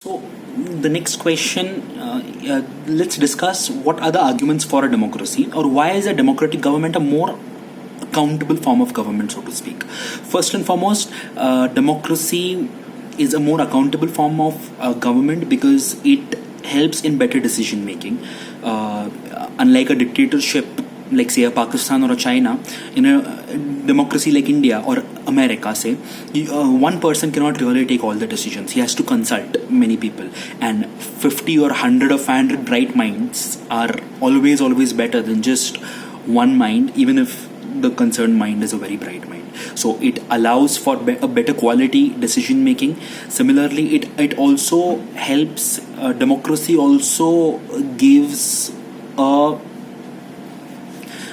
So the next question, let's discuss what are the arguments for a democracy, or why is a democratic government a more accountable form of government, so to speak. First and foremost, democracy is a more accountable form of government because it helps in better decision making. Unlike a dictatorship like say a Pakistan or a China, in a democracy like India or America, say, one person cannot really take all the decisions. He has to consult many people, and 50 or 100 or 500 bright minds are always better than just one mind, even if the concerned mind is a very bright mind. So it allows for a better quality decision making. Similarly, it also helps. Democracy also gives a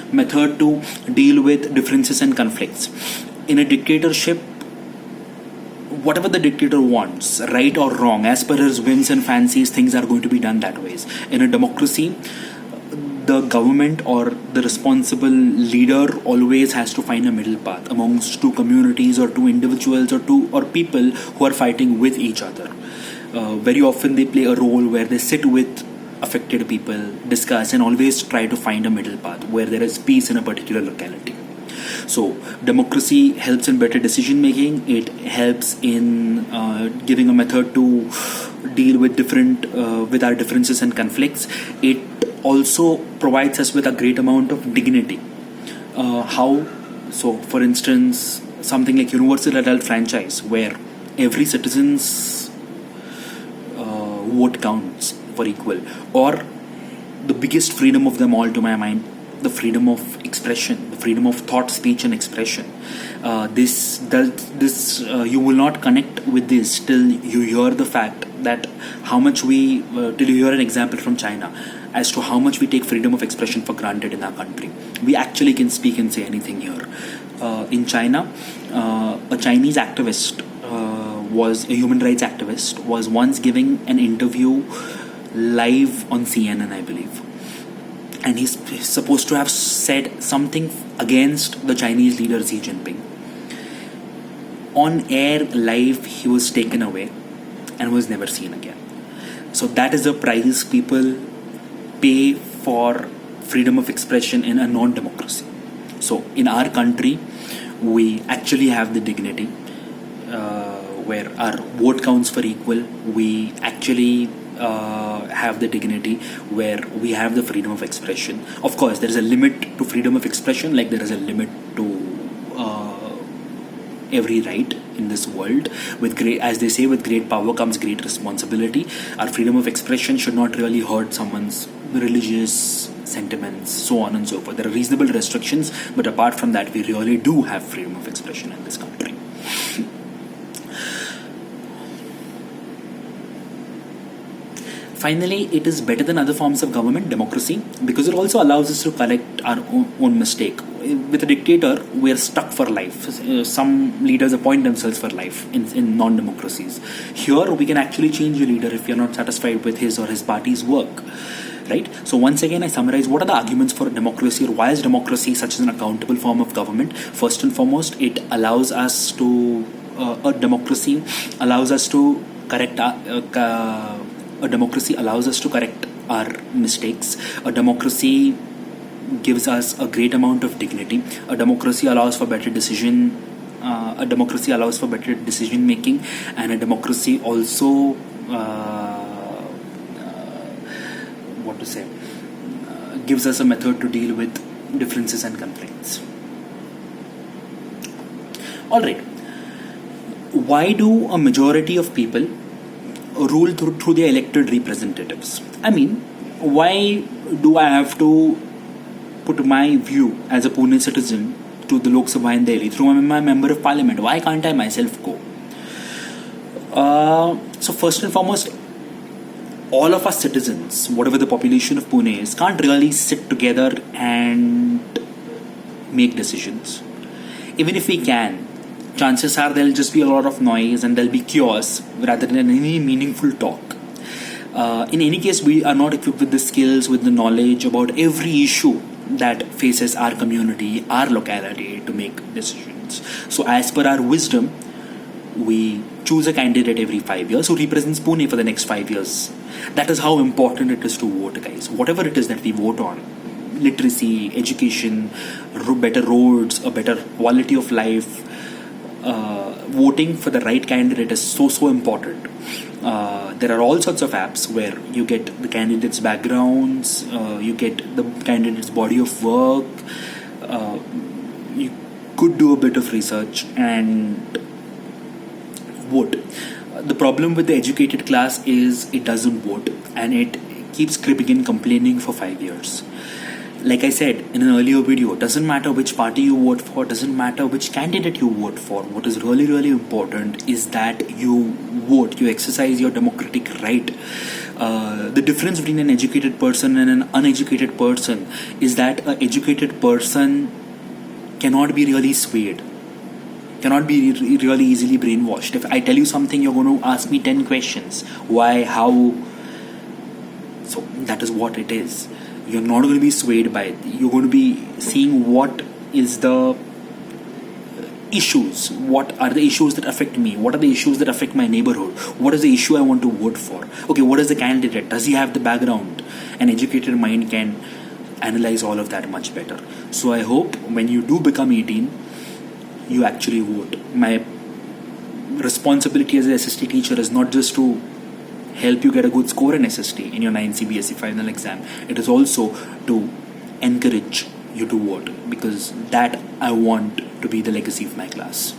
method to deal with differences and conflicts. In a dictatorship, whatever the dictator wants, right or wrong, as per his whims and fancies, things are going to be done that ways. In a democracy, the government or the responsible leader always has to find a middle path amongst two communities or two individuals or people who are fighting with each other. Very often they play a role where they sit with affected people, discuss, and always try to find a middle path where there is peace in a particular locality. So democracy helps in better decision making. It helps in giving a method to deal with with our differences and conflicts. It also provides us with a great amount of dignity. How? So, for instance, something like universal adult franchise, where every citizen's vote counts for equal, or the biggest freedom of them all, to my mind, the freedom of expression, the freedom of thought, speech, and expression. You will not connect with this till you hear the fact that till you hear an example from China as to how much we take freedom of expression for granted in our country. We actually can speak and say anything here. In China, a Chinese activist was a human rights activist, was once giving an interview live on CNN, I believe. And he's supposed to have said something against the Chinese leader Xi Jinping. On air, live, he was taken away and was never seen again. So that is the price people pay for freedom of expression in a non-democracy. So in our country, we actually have the dignity where our vote counts for equal. We actually have the dignity where we have the freedom of expression. Of course, there is a limit to freedom of expression, like there is a limit to every right in this world. As they say, with great power comes great responsibility. Our freedom of expression should not really hurt someone's religious sentiments, so on and so forth. There are reasonable restrictions, but apart from that, we really do have freedom of expression in this country. Finally, it is better than other forms of government, democracy, because it also allows us to correct our own mistake. With a dictator, we are stuck for life. Some leaders appoint themselves for life in non-democracies. Here, we can actually change a leader if we are not satisfied with his or his party's work. Right? So once again, I summarize what are the arguments for democracy, or why is democracy such an accountable form of government. First and foremost, it allows us to a democracy allows us to correct our mistakes. A democracy gives us a great amount of dignity. A democracy allows for better decision. A democracy allows for better decision making, and a democracy also gives us a method to deal with differences and conflicts. All right. Why do a majority of people rule through their elected representatives? I mean, why do I have to put my view as a Pune citizen to the Lok Sabha in Delhi through my member of parliament? Why can't I myself go? So first and foremost, all of us citizens, whatever the population of Pune is, can't really sit together and make decisions. Even if we can, chances are there'll just be a lot of noise and there'll be chaos rather than any meaningful talk. In any case, we are not equipped with the skills, with the knowledge about every issue that faces our community, our locality, to make decisions. So as per our wisdom, we choose a candidate every 5 years who represents Pune for the next 5 years. That is how important it is to vote, guys. Whatever it is that we vote on, literacy, education, better roads, a better quality of life, voting for the right candidate is so important. There are all sorts of apps where you get the candidates' backgrounds, you get the candidates' body of work. You could do a bit of research and vote. The problem with the educated class is it doesn't vote, and it keeps creeping in complaining for 5 years. Like I said in an earlier video, it doesn't matter which party you vote for, doesn't matter which candidate you vote for. What is really important is that you vote, you exercise your democratic right. The difference between an educated person and an uneducated person is that an educated person cannot be really swayed, cannot be really easily brainwashed. If I tell you something, you're going to ask me 10 questions. Why, how? So that is what it is. You're not going to be swayed by it. You're going to be seeing what is the issues. What are the issues that affect me? What are the issues that affect my neighborhood? What is the issue I want to vote for? Okay, what is the candidate? Does he have the background? An educated mind can analyze all of that much better. So I hope when you do become 18, you actually vote. My responsibility as a SST teacher is not just to help you get a good score in SST in your 9 Cbse final exam. It is also to encourage you to vote, because that I want to be the legacy of my class.